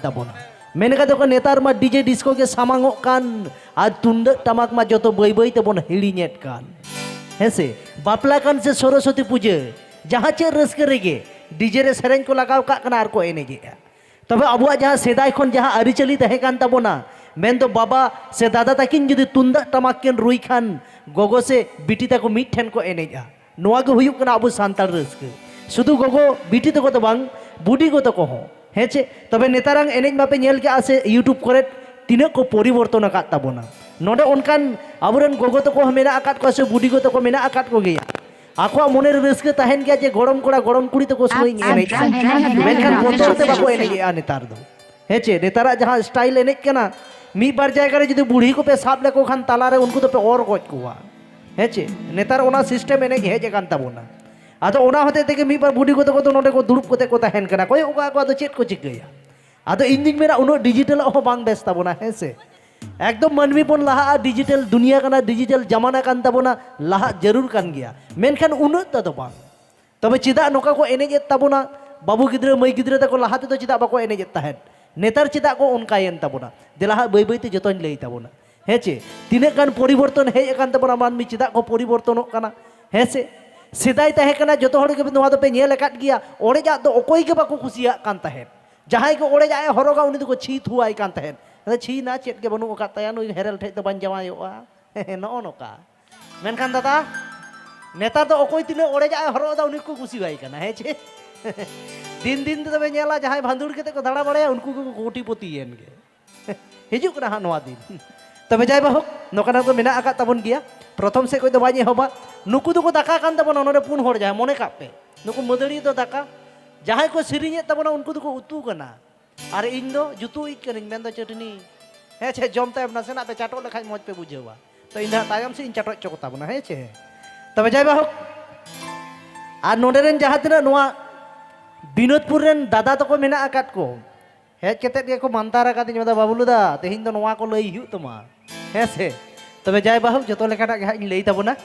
ᱛᱟᱵᱚᱱᱟ ᱢᱮᱱ ᱠᱟᱛᱮ ᱠᱚ ᱱᱮᱛᱟᱨ ᱢᱟ ᱰᱤᱡᱮ ᱰᱤᱥᱠᱳ ᱜᱮ ᱥᱟᱢᱟᱝᱚᱜ ᱠᱟᱱ ᱟᱨ ᱛᱩᱢᱫᱟᱹᱜ ᱴᱟᱢᱟᱠ ᱢᱟ ᱡᱚᱛᱚ ᱵᱟᱹᱭ ᱵᱟᱹᱭ ᱛᱮᱵᱚᱱ ᱦᱤᱲᱤᱧᱮᱫ ᱠᱟᱱ ᱦᱮᱸᱥᱮ ᱵᱟᱯᱞᱟ ᱠᱟᱱ ᱥᱮ ᱥᱚᱨᱚᱥᱚᱛᱤ ᱯᱩᱡᱟᱹ ᱡᱟᱦᱟᱸ ᱪᱮᱫ ᱨᱟᱹᱥᱠᱟᱹ ᱨᱮᱜᱮ ᱰᱤᱡᱮ ᱨᱮ ᱥᱮᱨᱮᱧ ᱠᱚ ᱞᱟᱜᱟᱣ ᱠᱟᱜ ᱠᱟᱱᱟ ᱟᱨ ᱠᱚ ᱮᱱᱮᱡᱮᱜᱼᱟ ᱛᱚᱵᱮ ᱟᱵᱚᱣᱟᱜ ᱡᱟᱦᱟᱸ ᱥᱮᱫᱟᱭ ᱠᱷᱚᱱ ᱡᱟᱦᱟᱸ ᱟᱹᱨᱤᱪᱟᱹᱞᱤ ᱛᱟᱦᱮᱸ ᱠᱟᱱ ᱛᱟᱵᱚᱱᱟ ᱢᱮᱱᱫᱚ ᱵᱟᱵᱟ ᱥᱮ ᱫᱟᱫᱟ ᱛᱟᱹᱠᱤᱱ ᱡᱩᱫᱤ ᱛᱩᱢᱫᱟᱜ ᱴᱟᱢᱟᱠ ᱠᱤᱱ ᱨᱩᱭ ᱠᱷᱟᱱ ᱜᱚᱜᱚ ᱥᱮ ᱵᱤᱴᱤ ᱛᱟᱠᱚ ᱢᱤᱫᱴᱷᱮᱱ ᱠᱚ ᱮᱱᱮᱡᱼᱟ ᱱᱚᱣᱟ ᱜᱮ ᱦᱩᱭᱩᱜ ᱠᱟᱱᱟ ᱟᱵᱚ ᱥᱟᱱᱛᱟᱲ ᱨᱟᱹᱥᱠᱟᱹ ᱥᱩᱫᱷᱩ ᱜᱚᱜᱚ ᱵᱤᱴᱤ ᱛᱟᱠᱚ ᱫᱚ ᱵᱟᱝ ᱵᱩᱰᱤ ᱜᱚ ᱛᱟᱠᱚ ᱦᱚᱸ ᱦᱮᱸ ᱪᱮ ᱛᱚᱵᱮ ᱱᱮᱛᱟᱨᱟᱝ ᱮᱱᱮᱡ ᱢᱟᱯᱮ ᱧᱮᱞ ᱠᱮᱜᱼᱟ ᱥᱮ ᱤᱭᱩᱴᱩᱵᱽ ᱠᱚᱨᱮ ᱛᱤᱱᱟᱹᱜ ᱠᱚ ᱯᱚᱨᱤᱵᱚᱨᱛᱚᱱ ᱟᱠᱟᱫ ᱛᱟᱵᱚᱱᱟ ᱱᱚᱰᱮ ᱚᱱᱠᱟᱱ ᱟᱵᱚᱨᱮᱱ ᱜᱚᱜᱚ ᱛᱟᱠᱚ ᱦᱚᱸ ᱢᱮᱱᱟᱜ ᱟᱠᱟᱫ ᱠᱚᱣᱟ ᱥᱮ ᱵᱩᱰᱤ ᱜᱚ ᱛᱟᱠᱚ ᱢᱮᱱᱟᱜ ᱟᱠᱟᱫ ᱠᱚᱜᱮᱭᱟ ᱟᱠᱚᱣᱟᱜ ᱢᱚᱱᱮᱨ ᱨᱟᱹᱥᱠᱟᱹ ᱛᱟᱦᱮᱱ ᱜᱮᱭᱟ ᱡᱮ ᱜᱚᱲᱚᱢ ᱠᱚᱲᱟ ᱜᱚᱲᱚᱢ ᱠᱩᱲᱤ ᱛᱟᱠᱚ ᱥᱚᱢᱚᱭ ᱤᱧ ᱮᱱᱮᱡᱟ ᱢᱮᱱᱠᱷᱟन ᱵᱚᱛᱚᱨ ᱛᱮ ᱵᱟᱠᱚ ᱮᱱᱮᱡᱮᱜᱼᱟ ᱱᱮᱛᱟर ᱫᱚ ᱦᱮᱸ ᱪᱮ ᱱᱮᱛᱟᱨᱟᱜ ᱡᱟᱦᱟᱸ ᱥᱴᱟइल ᱮᱱᱮᱡ ᱠᱟᱱᱟ ᱢᱤᱫ ᱵᱟᱨ ᱡᱟᱭᱜᱟ ᱨᱮ ᱡᱩᱫᱤ ᱵᱩᱲᱦᱤ ᱠᱚᱯᱮ ᱥᱟᱵ ᱞᱮᱠᱚ ᱠᱷᱟᱱ ᱛᱟᱞᱟᱨᱮ ᱩᱱᱠᱩ ᱫᱚᱯᱮ ᱚᱨ ᱜᱚᱡ ᱠᱚᱣᱟ ᱦᱮᱸ ᱪᱮ ᱱᱮᱛᱟᱨ ᱚᱱᱟ ᱥᱤᱥᱴᱮᱢ ᱮᱱᱮᱡ ᱦᱮᱡ ᱟᱠᱟᱱ ᱛᱟᱵᱚᱱᱟ ᱟᱫᱚ ᱚᱱᱟ ᱦᱚᱛᱮ ᱛᱮᱜᱮ ᱢᱤᱫ ᱵᱟᱨ ᱵᱩᱰᱷᱤ ᱠᱚ ᱛᱟᱠᱚ ᱫᱚ ᱱᱚᱰᱮ ᱠᱚ ᱫᱩᱲᱩᱵ ᱠᱟᱛᱮ ᱠᱚ ᱛᱟᱦᱮᱱ ᱠᱟᱱᱟ ᱠᱚᱭᱚᱜ ᱠᱚᱜᱼᱟ ᱠᱚ ᱟᱫᱚ ᱪᱮᱫ ᱠᱚ ᱪᱤᱠᱟᱹᱭᱟ ᱟᱫᱚ ᱤᱧ ᱫᱩᱧ ᱢᱮᱱᱟ ᱩᱱᱟᱹᱜ ᱰᱤᱡᱤᱴᱟᱞᱟᱜ ᱦᱚᱸ ᱵᱟᱝ ᱵᱮᱥ ᱛᱟᱵᱚᱱᱟ ᱦᱮᱸ ᱥᱮ एकदम मानवी बन लहा डिजिटल दुनिया कना डिजिटल जमाना कान तबोना लहा जरूर कान गया मेनखान उन्नत तदो बांग तबे चिदा नोका को एनेजेत तबोना बाबू गिद्रे मई गिद्रे तको लहा तो चिदा बाको एनेजेत ताहेन नेतार चिदा को उनकायन तबोना देलाहा बाई बाई ते जतोन लई तबोना हेचे तिने कान परिवर्तन हेज कान तबोना मानमी चिदा को परिवर्तन काना हेसे सेदाय ताहे काना जतो हड़ के नोवा दो पे नेल अकात गिया ओड़ेजा दो ओकोई के बाको खुशिया कान ताहेन जहां को ओड़ेजा हरोगा उनी को छी थुआई कान ताहेन छी ना चेत के बनू कताया नुई हेरल ठे तो बन जमायोआ नो नोका मेनखान दादा नेता तो अकोय तिने ओड़े जाए हरो दा उनी को खुशी बाई कना हे छे दिन दिन तो तबे नेला जहां भांदुड़ केते को दाड़ा बड़े उनको को कोटीपति एन गे हिजु कना हा नोआ दिन तबे जाय बाहो नोकाना तो मेना आका तबन गिया प्रथम से कोई तो बाई होबा नुकु दुको दाका कान तबन नोडे पुन होड़ जाय मने कापे नुकु मदड़ी तो दाका जहां को सिरिnye तबन उनको दुको उतु कना और इन दो जुतु इकनिन मेन दो चटनी हे छे जम तायम नासेना पे चाटो लेखाय मौज पे बुझेवा तो इन तायम से इन चाटो चोकता बना हे छे तबे जाय बाहो आ नोडेरेन जहां तिना नोआ बिनोदपुर रेन दादा तको मेना आकात को हेज केते के को मानतारा कातिन मदा बाबुलुदा तेहिन दो नोआ को लई हिउ तमा हे से तबे जाय बाहो जतो लेखाटा गे हाई लई ताबोना